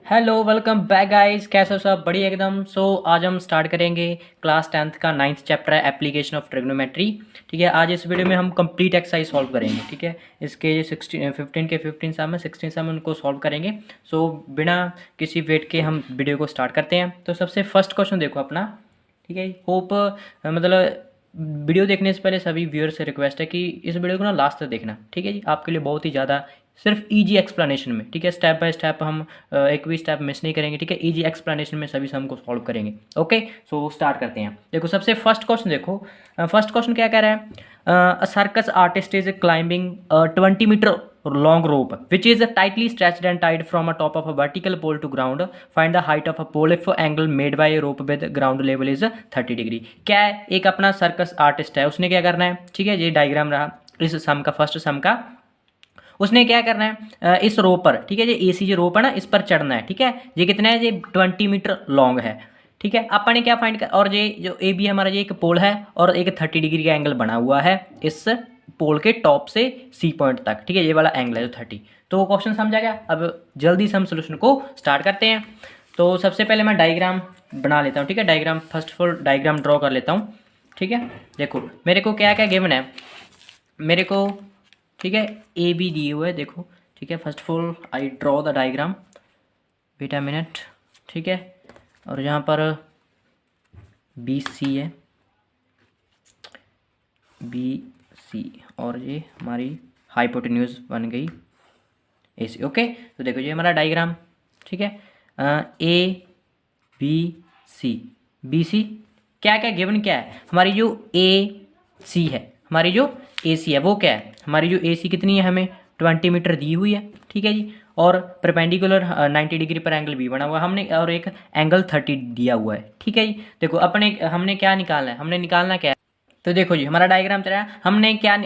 Hello welcome back guys, कैसे हो सब? बढ़िया एकदम। आज हम स्टार्ट करेंगे क्लास 10th का 9th चैप्टर है एप्लीकेशन ऑफ ट्रिग्नोमेट्री। ठीक है, आज इस वीडियो में हम कंप्लीट एक्सरसाइज सॉल्व करेंगे। ठीक है, इसके जो 15 के 15 सम है, 16 सम उनको सॉल्व करेंगे। बिना किसी वेट के हम वीडियो को स्टार्ट करते हैं। तो सबसे फर्स्ट क्वेश्चन देखो अपना। ठीक है, होप मतलब वीडियो देखने से पहले सभी व्यूअर्स से रिक्वेस्ट है कि इस वीडियो को ना लास्ट तक देखना। ठीक है जी, आपके लिए बहुत ही ज़्यादा सिर्फ इजी एक्सप्लेनेशन में। ठीक है, स्टेप बाय स्टेप हम एक भी स्टेप मिस नहीं करेंगे। ठीक है, इजी एक्सप्लेनेशन में सभी सम को सॉल्व करेंगे। ओके, स्टार्ट करते हैं। देखो सबसे फर्स्ट क्वेश्चन देखो। फर्स्ट क्वेश्चन क्या कह रहा है? A circus artist is climbing 20 metre long rope which is tightly stretched and tied from a top of a vertical pole to ground. Find the height of a pole if angle made by a rope with ground level is 30 degree. क्या है? एक अपना circus artist है, उसने क्या करना है? ठीक है, ये डायग्राम रहा इस सम का, फर्स्ट सम का। उसने क्या करना है? इस रोप पर, ठीक है, ये एसी जो रोप है ना, इस पर चढ़ना है। ठीक है, ये कितना है? ये 20 मीटर लॉन्ग है। ठीक है, अपन ने क्या फाइंड कर, और ये जो ए बी हमारा, ये एक पोल है और एक 30 डिग्री का एंगल बना हुआ है इस पोल के टॉप से सी पॉइंट तक। ठीक है, ये वाला एंगल है जो 30। तो वो क्वेश्चन समझा गया। अब जल्दी से हम सोल्यूशन को स्टार्ट करते हैं। तो सबसे पहले मैं डायग्राम बना लेता हूँ। ठीक है, diagram first of all diagram draw कर लेता हूँ। ठीक है, देखो मेरे को क्या क्या गिवन है मेरे को। ठीक है, ए बी दिए हुए है, देखो। ठीक है, first of all I draw the diagram, wait a minute. ठीक है, और यहाँ पर बी सी है, बी सी, और ये हमारी हाइपोटेन्यूज बन गई ए सी। ओके, तो देखो ये हमारा डायग्राम। ठीक है, A B C, B C क्या क्या गिवन क्या है? हमारी जो ए सी है, हमारी जो ए सी है वो क्या है? हमारी जो ए सी कितनी है? हमें 20 मीटर दी हुई है। ठीक है जी, और परपेंडिकुलर 90 डिग्री पर एंगल भी बना हुआ है हमने, और एक एंगल 30 दिया हुआ है। ठीक है जी, देखो अपने हमने क्या निकालना है? हमने निकालना क्या है? तो देखो जी, हमारा डायग्राम चल रहा है।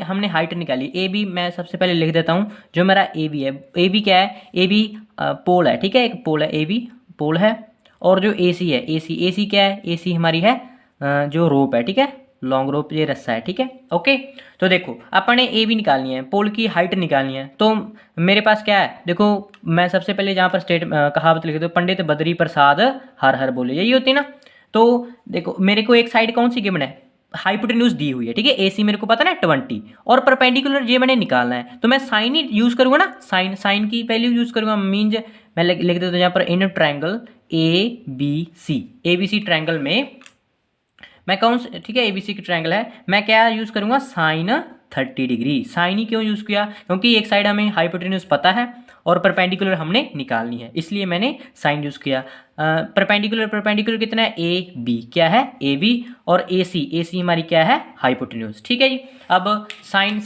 हमने हाइट निकाली ए बी। मैं सबसे पहले लिख देता हूँ जो मेरा ए बी है। ए बी क्या है? ए बी पोल है। ठीक है, एक पोल है, ए बी पोल है। और जो ए सी है, ए सी क्या है? ए सी हमारी है जो रोप है। ठीक है, लॉन्ग रोप, ये रस्सा है। ठीक है, ओके। तो देखो अपन ने ए बी निकालनी है, पोल की हाइट निकालनी है। तो मेरे पास क्या है? देखो मैं सबसे पहले जहाँ पर कहावत लिख दो, पंडित बद्री प्रसाद हर हर बोले, यही होती है ना। तो देखो मेरे को एक साइड कौन सी गिवन है? हाइपोटेन्यूज दी हुई है। ठीक है, ए सी मेरे को पता ना 20, और परपेंडिकुलर ये मैंने निकालना है। तो मैं साइन ही यूज करूंगा ना, साइन की वैल्यू यूज करूंगा। मीन्स मैं लिख देता हूँ यहाँ पर in triangle A B C triangle में मैं कौन से, ठीक है, एबीसी की ट्रायंगल है, मैं क्या यूज करूंगा? Sign 30 degree. साइन ही क्यों यूज किया? क्योंकि एक साइड हमें हाइपोटेन्यूज पता है और परपेंडिकुलर हमने निकालनी है, इसलिए मैंने साइन यूज किया। परपेंडिकुलर कितना है? ए बी, क्या है? A B. और ए सी हमारी क्या है? हाइपोटेन्यूज। ठीक है जी, अब साइन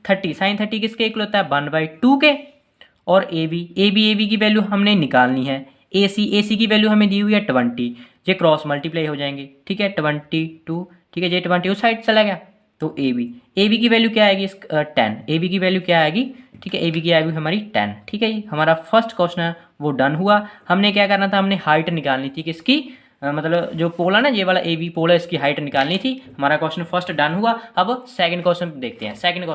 30 किसके इक्वल होता है? 1/2 के। और ए बी की वैल्यू हमने निकालनी है। ए सी की वैल्यू हमें दी हुई है 20, ये क्रॉस मल्टीप्लाई हो जाएंगे। ठीक है, 22। ठीक है, ये 20 उस साइड चला गया। तो ए बी की वैल्यू क्या आएगी? 10। ए बी की वैल्यू क्या आएगी? ठीक है, ए बी की आएगी हमारी 10। ठीक है जी, हमारा फर्स्ट क्वेश्चन है वो डन हुआ। हमने क्या करना था? हमने हाइट निकालनी थी किसकी? मतलब जो पोल है ना, ये वाला ए बी पोल है, इसकी हाइट निकालनी थी। हमारा क्वेश्चन फर्स्ट डन हुआ। अब सेकंड क्वेश्चन देखते हैं। सेकंड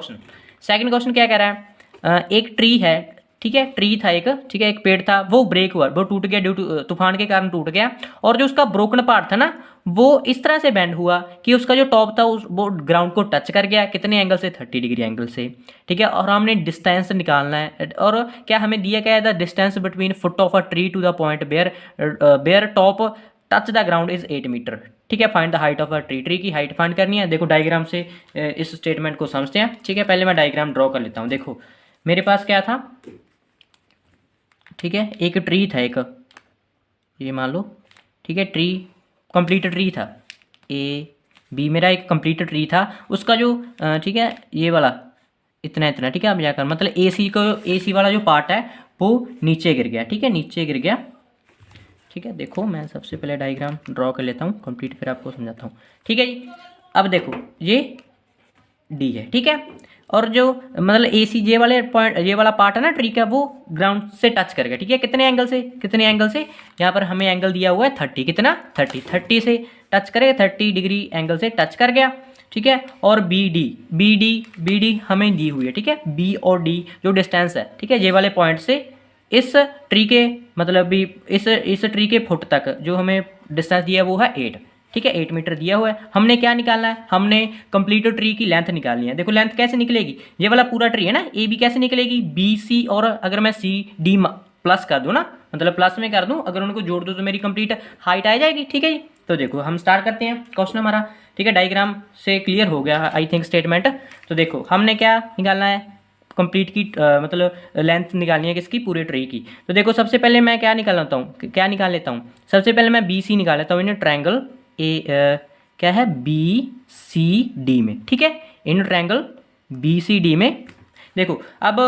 क्वेश्चन क्या कह रहा है? एक ट्री है। ठीक है, ट्री था एक, ठीक है, एक पेड़ था, वो ब्रेक हुआ, वो टूट गया ड्यू टू तूफान के कारण टूट गया। और जो उसका ब्रोकन पार्ट था ना, वो इस तरह से बेंड हुआ कि उसका जो टॉप था वो ग्राउंड को टच कर गया। कितने एंगल से? 30 डिग्री एंगल से। ठीक है, और हमने डिस्टेंस निकालना है। और क्या हमें दिया गया है? The distance between foot of a tree to the point where top touch the ground is 8 metre. ठीक है, find the height of a tree की हाइट फाइंड करनी है। देखो डायग्राम से इस स्टेटमेंट को समझते हैं। ठीक है, पहले मैं डायग्राम ड्रॉ कर लेता हूँ। देखो मेरे पास क्या था? ठीक है, एक ट्री था, एक ये मान लो। ठीक है, ट्री कंप्लीट ट्री था। ए बी मेरा एक कंप्लीट ट्री था, उसका जो ठीक है, ये वाला इतना। ठीक है, अब जाकर मतलब ए सी वाला जो पार्ट है वो नीचे गिर गया। ठीक है, नीचे गिर गया। ठीक है, देखो मैं सबसे पहले डायग्राम ड्रॉ कर लेता हूँ कंप्लीट, फिर आपको समझाता हूँ। ठीक है जी, अब देखो ये डी है। ठीक है, और जो मतलब ए सी वाले पॉइंट, ये वाला पार्ट है ना ट्री का, वो ग्राउंड से टच करेगा। ठीक है, कितने एंगल से? यहाँ पर हमें एंगल दिया हुआ है 30। कितना? 30 से टच करेगा, 30 डिग्री एंगल से टच कर गया। ठीक है, और बी डी हमें दी हुई है। ठीक है, बी और डी जो डिस्टेंस है, ठीक है, ये वाले पॉइंट से इस ट्री के मतलब भी इस ट्री के फुट तक जो हमें डिस्टेंस दिया है वो है 8, ठीक है, 8 मीटर दिया हुआ है। हमने क्या निकालना है, हमने कंप्लीट ट्री की लेंथ निकालनी है। देखो लेंथ कैसे निकलेगी, ये वाला पूरा ट्री है ना, ए बी कैसे निकलेगी, बी सी, और अगर मैं सी डी प्लस कर दूँ ना, मतलब प्लस में कर दूँ, अगर उनको जोड़ दूँ तो मेरी कंप्लीट हाइट आ जाएगी, ठीक है जी। तो देखो हम स्टार्ट करते हैं क्वेश्चन हमारा, ठीक है, डायग्राम से क्लियर हो गया आई थिंक स्टेटमेंट। तो देखो हमने क्या निकालना है, कंप्लीट की मतलब लेंथ निकालनी है किसकी, पूरे ट्री की। तो देखो सबसे पहले मैं क्या निकाल लेता हूँ, सबसे पहले मैं बी सी निकाल लेता हूँ इन ट्रायंगल क्या है बी सी डी में, ठीक है, in triangle B C D में। देखो अब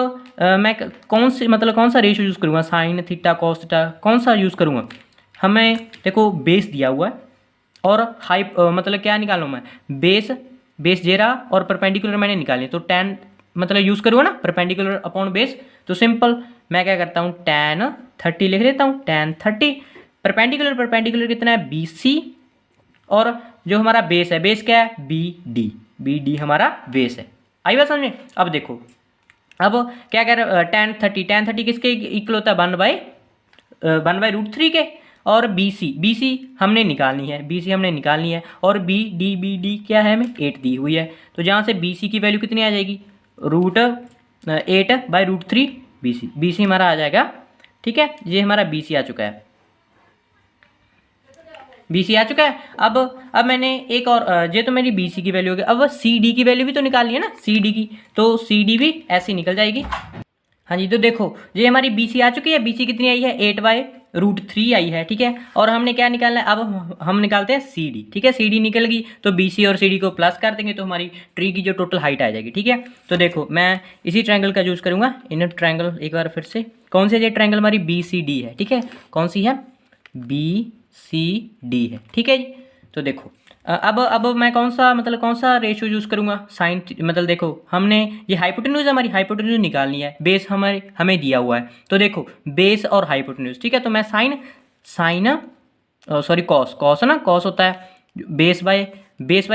मैं कौन सा रेशियो यूज़ करूँगा, साइन थीटा कॉस थीटा, कौन सा यूज़ करूँगा। हमें देखो बेस दिया हुआ है और हाइप मतलब क्या निकालूँ मैं, बेस जेरा और परपेंडिकुलर मैंने निकाले, तो टेन मतलब यूज़ करूँगा ना परपेंडिकुलर अपॉन बेस। तो सिंपल मैं क्या करता हूँ, tan 30 लिख देता हूँ, tan 30 परपेंडिकुलर कितना है बी सी, और जो हमारा बेस है, बेस क्या है बी डी हमारा बेस है। आई बात समझ में। अब देखो अब क्या कह रहे tan 30 किसके इक्वल होता है, 1/√3 के, और बी सी हमने निकालनी है, और बी डी क्या है हमें 8 दी हुई है। तो जहाँ से बी सी की वैल्यू कितनी आ जाएगी, √8/√3 बी सी हमारा आ जाएगा, ठीक है, ये हमारा बी सी आ चुका है, अब मैंने एक और ये तो मेरी बी सी की वैल्यू हो गई। अब सी डी की वैल्यू भी तो निकालनी है ना, सी डी की, तो सी डी भी ऐसे निकल जाएगी। हाँ जी, तो देखो ये हमारी बी सी आ चुकी है, बी सी कितनी आई है 8/√3 आई है, ठीक है, और हमने क्या निकालना है, अब हम निकालते हैं सी डी, ठीक है, सी डी निकल गई, तो बी सी और सी डी को प्लस कर देंगे तो हमारी ट्री की जो टोटल हाइट आ जाएगी, ठीक है। तो देखो मैं इसी ट्रायंगल का यूज़ करूँगा, इन ट्रायंगल एक बार फिर से, कौन से ये ट्रायंगल हमारी बी सी डी है, ठीक है, कौन सी है, बी सी डी है, ठीक है जी। तो देखो अब मैं कौन सा रेशियो यूज़ करूँगा, साइन मतलब देखो हमने ये हाइपोटेन्यूज हमारी हाइपोटेन्यूज निकालनी है, बेस हमें दिया हुआ है, तो देखो बेस और हाइपोटेन्यूज, ठीक है, तो मैं कॉस है ना, कॉस होता है बेस बाय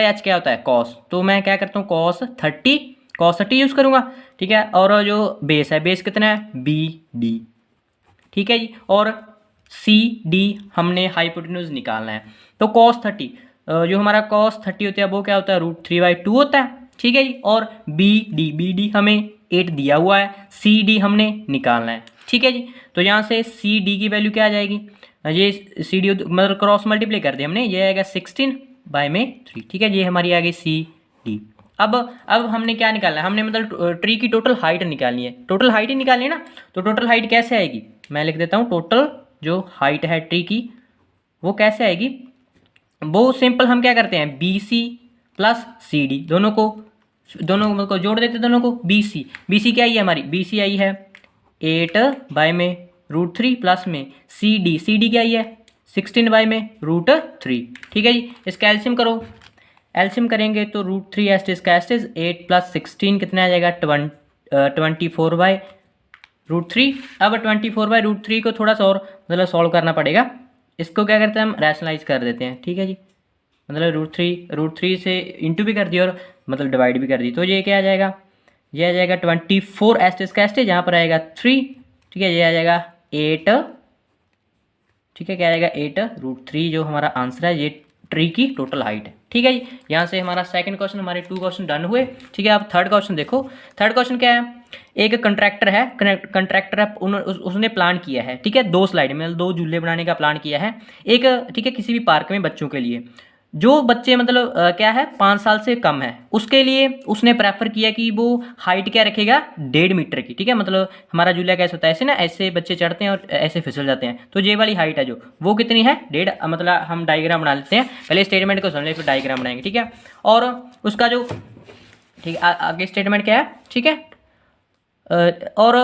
एच क्या होता है कॉस, तो मैं क्या करता हूँ कॉस 30 यूज़ करूँगा, ठीक है, और जो बेस है, बेस कितना है बी डी, ठीक है जी, और सी डी हमने हाइपोटेन्यूज निकालना है, तो cos 30 जो हमारा cos 30 होता है वो क्या होता है √3/2 होता है, ठीक है जी, और बी डी हमें 8 दिया हुआ है, सी डी हमने निकालना है, ठीक है जी। तो यहाँ से सी डी की वैल्यू क्या आ जाएगी, ये सी डी मतलब क्रॉस मल्टीप्लाई कर दिया हमने, ये आएगा 16/3, ठीक है, ये हमारी आ गई सी डी। अब हमने क्या निकालना है, हमने मतलब ट्री की टोटल हाइट निकालनी है, टोटल हाइट ही निकालनी है ना, तो टोटल हाइट कैसे आएगी, मैं लिख देता हूँ, टोटल जो हाइट है ट्री की वो कैसे आएगी, वो सिंपल हम क्या करते हैं B C plus C D दोनों को जोड़ देते हैं, दोनों को बी सी क्या आई है हमारी, बी सी आई है 8/√3 प्लस में सी डी क्या आई है 16/√3, ठीक है जी। इसका एलसीएम करो, एलसीएम करेंगे तो √3 एस्टिस का एस्टिस 8 + 16 कितना आ जाएगा 24/√3। अब 24/√3 को थोड़ा सा और मतलब सॉल्व करना पड़ेगा, इसको क्या करते हैं हम रैशनलाइज कर देते हैं, ठीक है जी, मतलब √3 से इंटू भी कर दिया और मतलब डिवाइड भी कर दी, तो ये क्या आ जाएगा, ये आ जाएगा 24 एस्टिस का एस्टिस, यहाँ पर आएगा 3, ठीक है, ये आ जाएगा 8, ठीक है, क्या आएगा 8√3 जो हमारा आंसर है, ये ट्री की टोटल हाइट है, ठीक है जी। यहाँ से हमारा सेकंड क्वेश्चन, हमारे 2 क्वेश्चन डन हुए, ठीक है। अब थर्ड क्वेश्चन देखो, थर्ड क्वेश्चन क्या है, एक कंट्रैक्टर है उसने प्लान किया है, ठीक है, 2 स्लाइड में 2 झूले बनाने का प्लान किया है एक, ठीक है, किसी भी पार्क में बच्चों के लिए, जो बच्चे मतलब क्या है 5 साल से कम है, उसके लिए उसने प्रेफर किया कि वो हाइट क्या रखेगा 1.5 मीटर की, ठीक है, मतलब हमारा झूला कैसे होता है ऐसे ना, ऐसे बच्चे चढ़ते हैं और ऐसे फिसल जाते हैं, तो ये वाली हाइट है जो वो कितनी है 1.5, मतलब हम डायग्राम बना लेते हैं, पहले स्टेटमेंट को समझ फिर डायग्राम बनाएंगे, ठीक है। और उसका जो ठीक है आगे स्टेटमेंट क्या है, ठीक है, और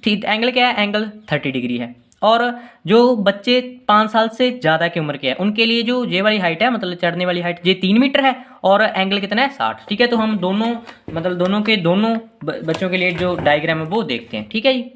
एंगल क्या है, एंगल 30 डिग्री है, और जो बच्चे 5 साल से ज़्यादा की उम्र के हैं उनके लिए जो ये वाली हाइट है मतलब चढ़ने वाली हाइट ये 3 मीटर है, और एंगल कितना है 60, ठीक है। तो हम दोनों बच्चों के लिए जो डायग्राम है वो देखते हैं, ठीक है जी।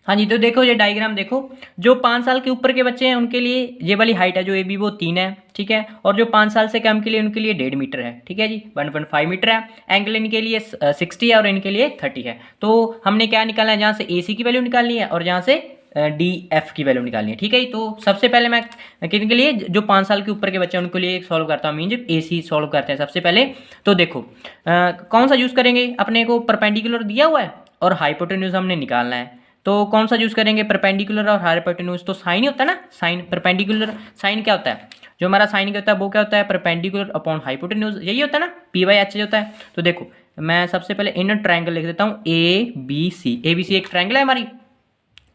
हाँ जी, तो देखो ये डायग्राम देखो, जो 5 साल के ऊपर के बच्चे हैं उनके लिए ये वाली हाइट है जो ए बी वो 3 है, ठीक है, और जो 5 साल से कम के लिए उनके लिए 1.5 मीटर है, ठीक है जी, 1.5 मीटर है, एंगल इनके लिए 60 है और इनके लिए 30 है। तो हमने क्या निकालना है, जहाँ से ए सी की वैल्यू निकालनी है और जहाँ से डी एफ की वैल्यू निकालनी है, ठीक है। तो सबसे पहले मैं किन के लिए, जो 5 साल के ऊपर के बच्चे हैं उनके लिए सॉल्व करता हूँ, मीन ए सी सॉल्व करते हैं सबसे पहले। तो देखो कौन सा यूज़ करेंगे, अपने को परपेंडिकुलर दिया हुआ है और हाइपोटेन्यूज हमने निकालना है, तो कौन सा यूज़ करेंगे, परपेंडिकुलर और हाइपोटेन्यूज। तो साइन ही होता है ना, साइन परपेंडिकुलर, साइन क्या होता है, जो हमारा साइन क्या होता है वो क्या होता है, परपेंडिकुलर अपॉन हाइपोटेन्यूज, यही होता है ना, पी बाई एच होता है। तो देखो मैं सबसे पहले इन ट्रायंगल लिख देता हूँ ए बी सी एक ट्रायंगल है हमारी,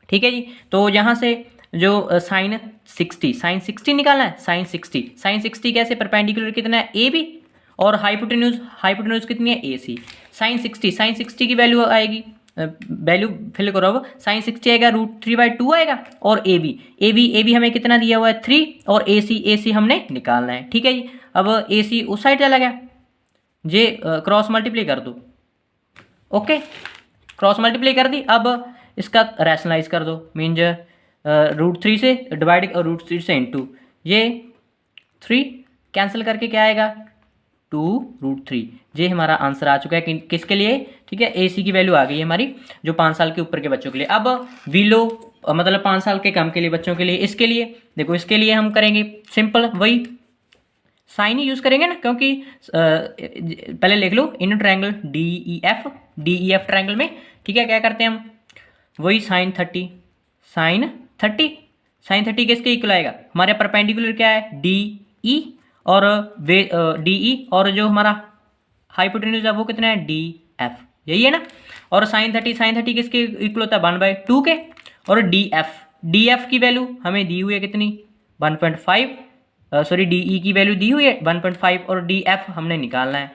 ठीक है जी। तो यहाँ से जो साइन 60 निकालना है, साइन 60 कैसे, परपेंडिकुलर कितना है ए बी, और हाइपोटेन्यूज कितनी है ए सी। साइन 60 की वैल्यू आएगी, वैल्यू फिल करो, अब साइन 60 आएगा √3/2 आएगा, और ए बी हमें कितना दिया हुआ है 3, और ए सी हमने निकालना है, ठीक है जी। अब ए सी उस साइड चला गया, जे क्रॉस मल्टीप्लाई कर दो, ओके क्रॉस मल्टीप्लाई कर दी। अब इसका रैशनलाइज कर दो, मीन √3 से डिवाइड, √3 से इंटू, ये 3 कैंसिल करके क्या आएगा 2√3। ये हमारा आंसर आ चुका है किसके लिए, ठीक है, ए सी की वैल्यू आ गई है हमारी, जो 5 साल के ऊपर के बच्चों के लिए। अब विलो मतलब 5 साल के कम के लिए बच्चों के लिए, इसके लिए देखो, इसके लिए हम करेंगे सिंपल वही साइन ही यूज़ करेंगे ना, क्योंकि पहले लिख लो in triangle D E F triangle में, ठीक है, क्या करते हैं हम, वही साइन 30 किसके इक्वल आएगा, हमारे परपेंडिकुलर क्या है डी ई, और डी ई, और जो हमारा हाइपोटेन्यूज है वो कितना है डी एफ, यही है ना। और साइन 30 किसके इक्वल होता है 1/2 के, और डी एफ की वैल्यू हमें दी हुई है कितनी 1.5, सॉरी डी ई की वैल्यू दी हुई है 1.5, और डी एफ हमने निकालना है।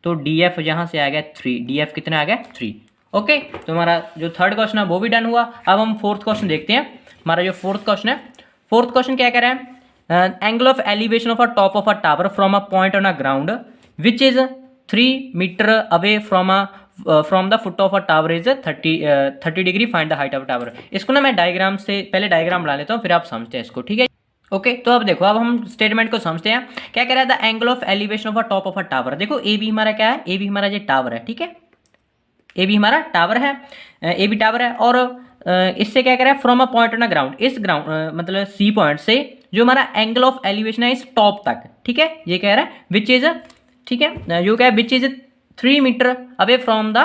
तो डी एफ यहाँ से आ गया 3, डी एफ कितना आ गया 3, ओके। तो हमारा जो थर्ड क्वेश्चन है वो भी डन हुआ। अब हम फोर्थ क्वेश्चन देखते हैं। हमारा जो फोर्थ क्वेश्चन क्या कह रहा है, angle of elevation of a top of a tower from a point on a ground which is 3 metre away from the foot of a tower is 30 degree, find the height of tower. इसको ना मैं diagram से पहले diagram बना लेता हूँ, फिर आप समझते हैं इसको, ठीक है, ओके। तो अब देखो, अब हम स्टेटमेंट को समझते हैं। क्या कह रहा है, the angle of elevation of a top of a tower. देखो ए बी हमारा क्या है, ए बी हमारा ये टावर है, ठीक है, ए बी हमारा टावर है, ए बी टावर है, और इससे क्या कह रहा है, from a point on a ground, इस ग्राउंड मतलब सी पॉइंट से जो हमारा एंगल ऑफ एलिवेशन है इस टॉप तक, ठीक है, ये कह रहा है विच इज, ठीक है, जो क्या है which is 3 metre away from the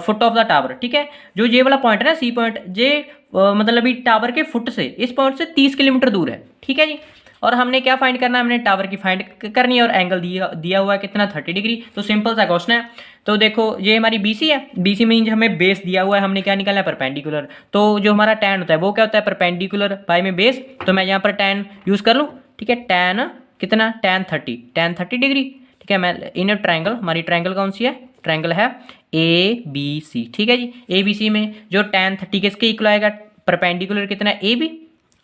foot of the tower, ठीक है। जो ये वाला पॉइंट है ना सी पॉइंट, ये मतलब अभी टावर के फुट से, इस पॉइंट से 30 किलोमीटर दूर है, ठीक है जी। और हमने क्या फाइंड करना है, हमने टावर की फाइंड करनी है, और एंगल दिया हुआ है कितना 30 डिग्री। तो सिंपल सा क्वेश्चन है। तो देखो ये हमारी बीसी है, बीसी मीन हमें बेस दिया हुआ है, हमने क्या निकालना है परपेंडिकुलर। तो जो हमारा टैन होता है वो क्या होता है परपेंडिकुलर बाय में बेस, तो मैं यहाँ पर टैन यूज़ कर लूँ, ठीक है, टैन कितना टैन 30 डिग्री, ठीक है। मैं इन ट्रायंगल, हमारी ट्रायंगल कौन सी है, ट्रायंगल है ए बी सी, ठीक है जी। ए बी सी में जो टैन 30 किसके इक्वल आएगा, परपेंडिकुलर कितना है ए बी,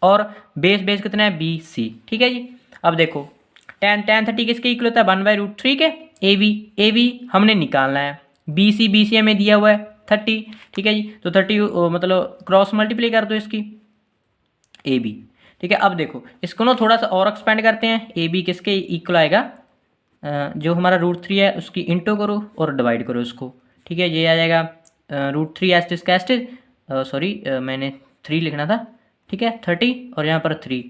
और बेस कितना है बी सी, ठीक है जी। अब देखो टैन 30 किसके इक्वल होता है 1/√3 के, ए बी हमने निकालना है, बी सी हमें दिया हुआ है 30, ठीक है जी। तो 30 मतलब क्रॉस मल्टीप्लाई कर दो इसकी ए बी, ठीक है। अब देखो इसको ना थोड़ा सा और एक्सपेंड करते हैं, ए बी किसके इक्वल आएगा, जो हमारा √3 है उसकी इंटू करो और डिवाइड करो उसको, ठीक है। ये आ जाएगा √3 एस्टिस सॉरी मैंने 3 लिखना था, ठीक है, 30 और यहाँ पर 3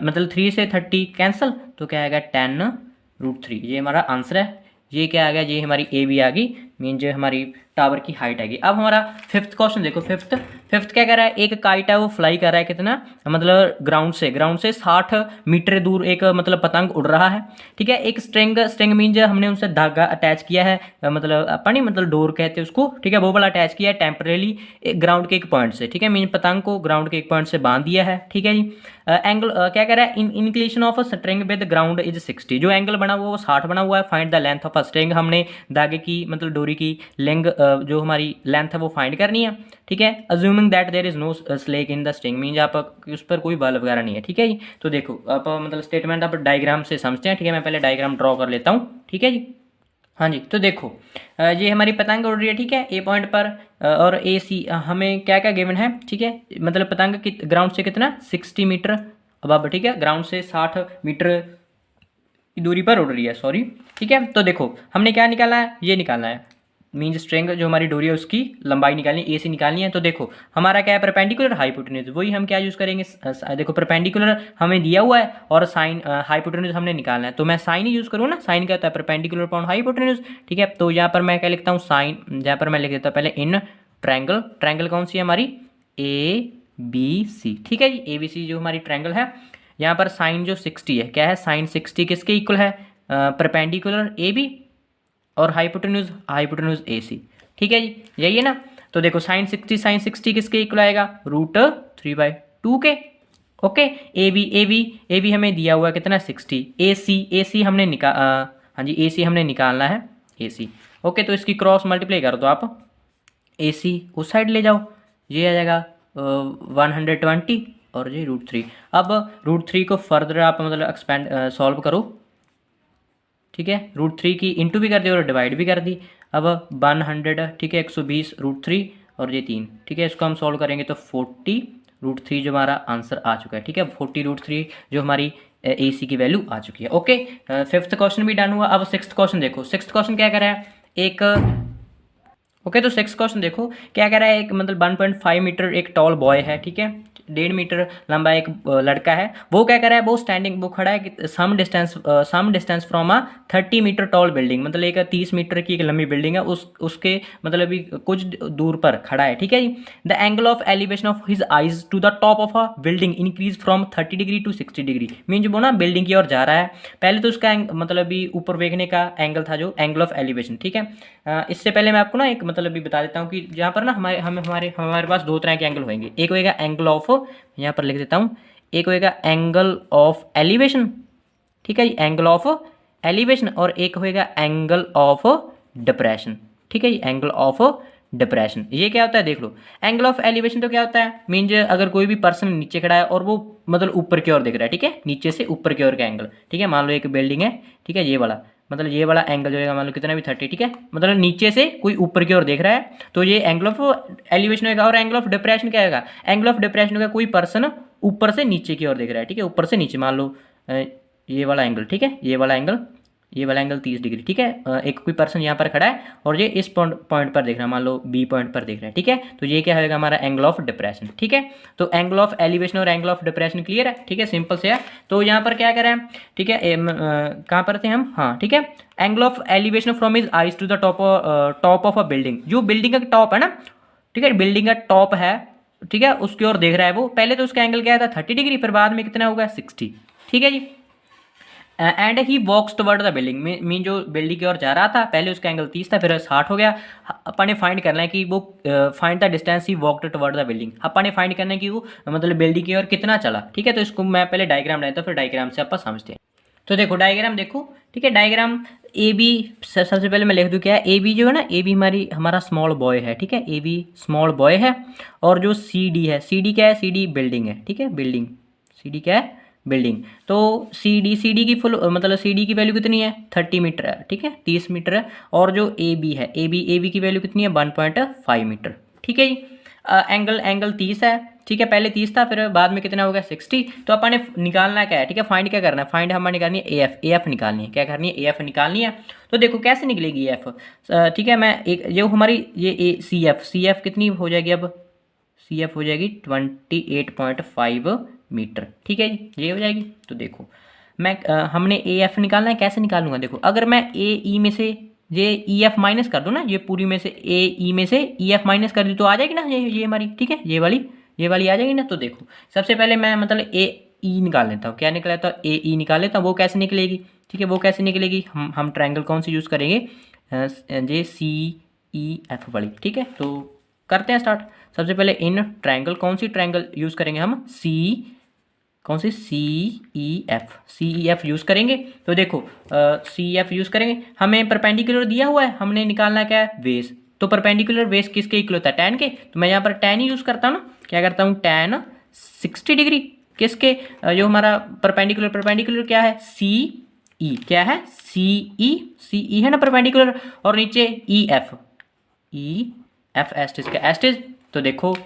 मतलब 3 से 30 कैंसिल, तो क्या आएगा 10√3, ये हमारा आंसर है। ये क्या आ गया, ये हमारी ए बी आ गई, मीन जो हमारी टावर की हाइट आएगी। अब हमारा फिफ्थ क्वेश्चन देखो, फिफ्थ क्या कर रहा है, एक काइट है वो फ्लाई कर रहा है कितना, मतलब ग्राउंड से 60 मीटर दूर एक मतलब पतंग उड़ रहा है, ठीक है। एक स्ट्रिंग मीन जो हमने उनसे धागा अटैच किया है, मतलब अपनी मतलब डोर कहते हैं उसको, ठीक है, वो वाला अटैच किया है टेम्परेली ग्राउंड के एक पॉइंट से, ठीक है, मीन पतंग को ग्राउंड के एक पॉइंट से बांध दिया है, ठीक है जी। एंगल क्या कह रहा है, inclination of a string with ground is 60, जो एंगल बना हुआ वो 60 बना हुआ है। Find the length of a string, हमने धागे की मतलब डोरी की लेंथ जो हमारी लेंथ है वो फाइंड करनी है, ठीक है। Assuming that there is no slack in the string, mean आप उस पर कोई बल वगैरह नहीं है, ठीक है जी। तो देखो आप मतलब स्टेटमेंट आप डायग्राम से समझते हैं, ठीक है। मैं पहले डायग्राम ड्रॉ कर लेता हूँ, ठीक है जी। हाँ जी, तो देखो ये हमारी पतंग उड़ रही है, ठीक है, ए पॉइंट पर, और ए सी हमें क्या क्या गिवन है, ठीक है, मतलब पतंग की ग्राउंड से कितना 60 मीटर अब, ठीक है, ग्राउंड से 60 मीटर की दूरी पर उड़ रही है, सॉरी, ठीक है। तो देखो हमने क्या निकालना है, ये निकालना है, मीन स्ट्रिंग जो हमारी डोरी है उसकी लंबाई निकालनी है, ए सी निकालनी है। तो देखो हमारा क्या है, परपेंडिकुलर हाइपोटेन्यूज, वही हम क्या यूज़ करेंगे, देखो परपेंडिकुलर हमें दिया हुआ है और साइन हाइपोटेन्यूज हमने निकालना है, तो मैं साइन ही यूज़ करूँ ना। साइन क्या होता है, परपेंडिकुलर अपॉन हाइपोटेन्यूज। ठीक है, तो यहाँ पर मैं क्या लिखता हूँ, साइन, यहाँ पर मैं लिख देता हूँ पहले इन ट्रायंगल, ट्रायंगल कौन सी है हमारी, ए बी सी। ठीक है जी, ए बी सी जो हमारी ट्रायंगल है, यहाँ पर साइन जो 60 है, क्या है, साइन 60 किसके इक्वल है, परपेंडिकुलर ए बी और हाइपोटेन्यूज, हाइपोटेन्यूज ए सी। ठीक है जी, यही है ना। तो देखो साइन 60 किसके इक्वल आएगा, √3/2 के। ओके, ए बी हमें दिया हुआ है कितना, 60। ए सी हमने हाँ जी, ए सी हमने निकालना है, ए सी। ओके, तो इसकी क्रॉस मल्टीप्लाई कर दो आप, ए सी उस साइड ले जाओ, ये आ जाएगा 120 और ये √3। अब √3 को फर्दर आप मतलब एक्सपेंड सॉल्व करो। ठीक है, √3 की इंटू भी कर दी और डिवाइड भी कर दी। अब 100, ठीक है, 120 √3 और ये 3। ठीक है, इसको हम सॉल्व करेंगे तो 40 √3 जो हमारा आंसर आ चुका है। ठीक है, 40 √3 जो हमारी ए सी की वैल्यू आ चुकी है। ओके, फिफ्थ क्वेश्चन भी डन हुआ। अब सिक्स्थ क्वेश्चन देखो, सिक्स्थ क्वेश्चन क्या कर रहा है, एक ओके, तो सिक्स क्वेश्चन देखो क्या कह रहा है, एक मतलब 1.5 मीटर एक टॉल बॉय है, ठीक है, 1.5 मीटर लंबा एक लड़का है, वो क्या कर रहा है, वो स्टैंडिंग, वो खड़ा है some distance from a 30 metre tall building, मतलब एक 30 मीटर की एक लंबी बिल्डिंग है, उसके मतलब भी कुछ दूर पर खड़ा है। ठीक है जी, the angle of elevation of his eyes to the top of a building increase from 30 degree to 60 degree. Mean जो वो ना बिल्डिंग की ओर जा रहा है, पहले तो उसका मतलब भी ऊपर देखने का एंगल था जो एंगल ऑफ एलिवेशन। ठीक है, इससे पहले मैं आपको ना एक मतलब भी बता देता हूँ कि यहाँ पर ना हमारे पास दो तरह के एंगल होंगे, एक होएगा एंगल ऑफ, यहाँ पर लिख देता हूँ, एक होएगा एंगल ऑफ एलिवेशन। ठीक है, एंगल ऑफ एलिवेशन, और एक होएगा एंगल ऑफ डिप्रेशन। ठीक है, एंगल ऑफ डिप्रेशन ये क्या होता है, देख लो। एंगल ऑफ एलिवेशन तो क्या होता है, मीन्स अगर कोई भी पर्सन नीचे खड़ा है और वो मतलब ऊपर की ओर देख रहा है, ठीक है, नीचे से ऊपर की ओर का एंगल। ठीक है, मान लो एक बिल्डिंग है, ठीक है, ये वाला मतलब ये वाला एंगल जो है मान लो कितना भी 30, ठीक है, मतलब नीचे से कोई ऊपर की ओर देख रहा है, तो ये एंगल ऑफ एलिवेशन होगा। और एंगल ऑफ डिप्रेशन क्या होगा, एंगल ऑफ डिप्रेशन होगा कोई पर्सन ऊपर से नीचे की ओर देख रहा है, ठीक है, ऊपर से नीचे, मान लो ये वाला एंगल, ठीक है, ये वाला एंगल 30 डिग्री। ठीक है, एक कोई पर्सन यहाँ पर खड़ा है और ये इस पॉइंट पर देख रहा है, मान लो बी पॉइंट पर देख रहा है। ठीक है, तो ये क्या होगा हमारा एंगल ऑफ डिप्रेशन। ठीक है, तो एंगल ऑफ एलिवेशन और एंगल ऑफ डिप्रेशन क्लियर है। ठीक है, सिंपल से है। तो यहाँ पर क्या करें, ठीक है, कहाँ पर थे हम, हाँ ठीक है, angle of elevation from his eyes to the top of a building, जो बिल्डिंग का टॉप है ना, ठीक है, बिल्डिंग का टॉप है, ठीक है, उसकी ओर देख रहा है वो, पहले तो उसका एंगल क्या था 30 डिग्री, फिर बाद में कितना होगा 60। ठीक है जी, and he walks toward the building, mean जो बिल्डिंग की ओर जा रहा था, पहले उसका एंगल 30 था, फिर 60 हो गया। अपन ने फाइंड करना है कि वो find the distance he walked toward the building, अपन ने फाइंड करना है कि वो मतलब बिल्डिंग की ओर कितना चला। ठीक है, तो इसको मैं पहले डायग्राम लेता हूँ, फिर डायग्राम से अपन समझते हैं। तो देखो डायग्राम देखो, ठीक है, डायग्राम ए बी, सबसे पहले मैं लिख दूँ क्या है, ए बी जो है ना, ए बी हमारा स्मॉल बॉय है। ठीक है, ए बी स्मॉल बॉय है, और जो सी डी है, सी डी क्या है, सी डी बिल्डिंग है। ठीक है, बिल्डिंग, सी डी क्या है, बिल्डिंग। तो सी डी की फुल मतलब सी डी की वैल्यू कितनी है, 30 मीटर है। ठीक है, 30 मीटर है, और जो ए बी है, ए बी की वैल्यू कितनी है, 1.5 मीटर। ठीक है जी, एंगल 30 है। ठीक है, पहले 30 था, फिर बाद में कितना हो गया 60। तो अपन ने निकालना क्या है, ठीक है, फाइंड क्या करना है, फाइंड हमें निकालनी है ए एफ निकालनी है, क्या करनी है, ए एफ निकालनी है। तो देखो कैसे निकलेगी एफ, ठीक है, मैं एक जो हमारी ये सी एफ कितनी हो जाएगी, अब सी एफ हो जाएगी 28.5 मीटर। ठीक है जी, ये हो जाएगी। तो देखो मैं हमने ए एफ निकालना है, कैसे निकालूंगा, देखो अगर मैं ए ई में से ये ई एफ माइनस कर दूँ ना, ये पूरी में से ए ई में से ई एफ माइनस कर दी तो आ जाएगी ना ये हमारी, ठीक है, ये वाली आ जाएगी ना। तो देखो सबसे पहले मैं मतलब ए ई निकाल लेता हूँ, क्या निकाल लेता हूँ, ए ई निकाल लेता हूँ। वो कैसे निकलेगी, ठीक है, वो कैसे निकलेगी, हम ट्रायंगल कौन सी यूज़ करेंगे, जे सी ई एफ वाली। ठीक है, तो करते हैं स्टार्ट। सबसे पहले इन ट्रायंगल, कौन सी ट्रायंगल यूज़ करेंगे हम, कौन सी, सी ई एफ यूज़ करेंगे। तो देखो सी एफ यूज़ करेंगे, हमें परपेंडिकुलर दिया हुआ है, हमने निकालना क्या है, बेस। तो परपेंडिकुलर बेस किसके इक्वल होता है, tan के, तो मैं यहाँ पर tan ही यूज़ करता हूँ ना, क्या करता हूँ, tan 60 डिग्री किसके, जो हमारा परपेंडिकुलर क्या है, सी ई, क्या है, सी ई है ना परपेंडिकुलर, और नीचे ई एफ एस्टिस का एस्टिस। तो देखो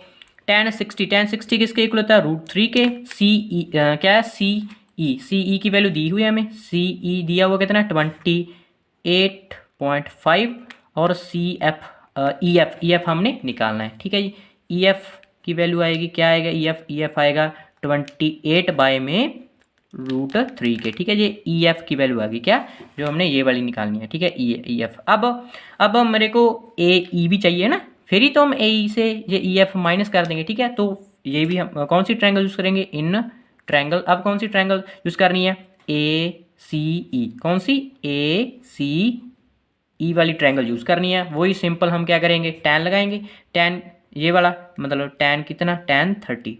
tan 60 किसके इक्वल होता है, √3 के, सी ई क्या है, सी ई की वैल्यू दी हुई है हमें, सी ई दिया हुआ कितना 28.5, और ई एफ हमने निकालना है, ठीक है जी। ई एफ की वैल्यू आएगी, क्या आएगा, ई एफ आएगा 28 बाय में √3 के, ठीक है जी। ई एफ की वैल्यू आ गई क्या, जो हमने ये वाली निकालनी है, ठीक है, ई एफ। अब मेरे को ए ई भी चाहिए ना, फिर ही तो हम ए ई से ये ई एफ माइनस कर देंगे, ठीक है। तो ये भी हम कौन सी ट्रायंगल यूज़ करेंगे, इन ट्रायंगल। अब कौन सी ट्रायंगल यूज़ करनी है, ए सी ई, कौन सी, ए सी ई वाली ट्रायंगल यूज़ करनी है। वही सिंपल हम क्या करेंगे, टैन लगाएंगे। टैन ये वाला मतलब टैन कितना, टैन 30,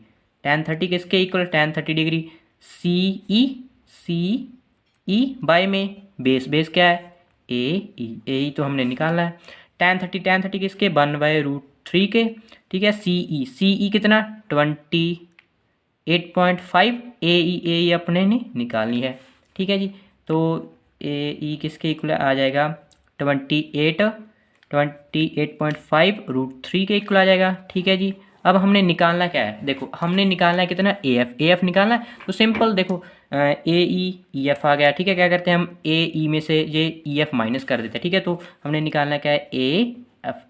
टैन 30 किसके equal, tan 30 degree C E by में बेस क्या है, ए ई तो हमने निकालना है। टैन 30 किसके, 1/√3 के, ठीक है। सी ई कितना 28.5, ए ई अपने ने निकालनी है, ठीक है जी। तो ए ई किसके इक्वल आ जाएगा, 28.5 √3 के इक्वल आ जाएगा, ठीक है जी। अब हमने निकालना क्या है, देखो हमने निकालना है कितना, ए एफ निकालना है। तो सिंपल देखो ए ई एफ आ गया, ठीक है। क्या करते हैं हम, ए ई में से ये ई एफ माइनस कर देते हैं, ठीक है। तो हमने निकालना क्या है, ए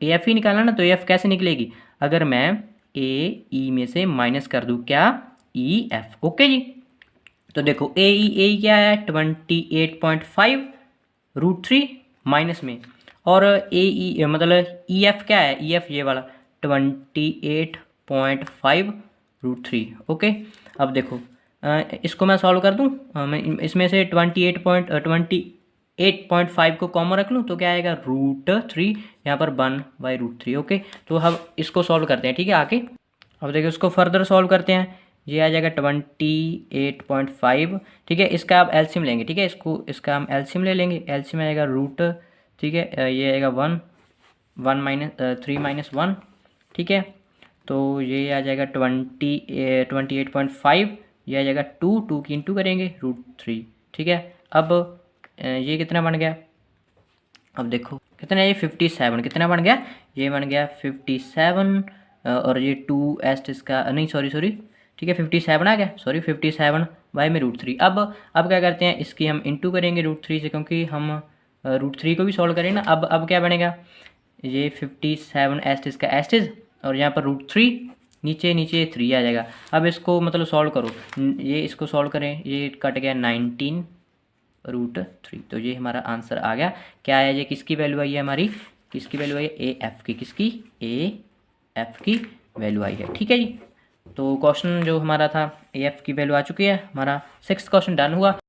एफ ही निकालना ना। तो ए एफ कैसे निकलेगी, अगर मैं ए ई में से माइनस कर दूँ क्या, ई एफ, ओके जी। तो देखो ए ई क्या है, 28.5 √3 माइनस में, और ए ई मतलब ई एफ क्या है, ई एफ ये वाला 28.5 √3, ओके। अब देखो इसको मैं सॉल्व कर दूँ, मैं इसमें से 28.5 को कॉमन रख लूँ तो क्या आएगा, √3, यहाँ पर 1/√3, ओके। तो हम इसको सॉल्व करते हैं, ठीक है, आगे। अब देखिए उसको फर्दर सॉल्व करते हैं, ये आ जाएगा 28.5, ठीक है। इसका आप एलसीएम लेंगे, ठीक है, इसका हम एलसीएम ले लेंगे। एलसीएम आएगा रूट, ठीक है, ये आएगा 3 - 1, ठीक है। तो ये आ जाएगा 28.5, ये आ जाएगा 2 की इंटू करेंगे √3, ठीक है। अब ये कितना बन गया, अब देखो कितना, ये 57 कितना बन गया, ये बन गया 57, और ये 2s इसका नहीं, सॉरी, ठीक है, 57 आ गया, सॉरी 57 बाय में √3। अब क्या करते हैं, इसकी हम इंटू करेंगे √3 से, क्योंकि हम √3 को भी सॉल्व करें ना। अब क्या बनेगा, ये 57 इसका एस्टिज, और यहाँ पर √3 नीचे 3 आ जाएगा। अब इसको मतलब सॉल्व करो, ये इसको सॉल्व करें, ये कट गया 19 √3। तो ये हमारा आंसर आ गया। क्या है, ये किसकी वैल्यू आई है हमारी, किसकी वैल्यू आई है, ए एफ की, किसकी, ए एफ की वैल्यू आई है, ठीक है जी। तो क्वेश्चन जो हमारा था ए एफ की वैल्यू आ चुकी है, हमारा 6th क्वेश्चन डन हुआ।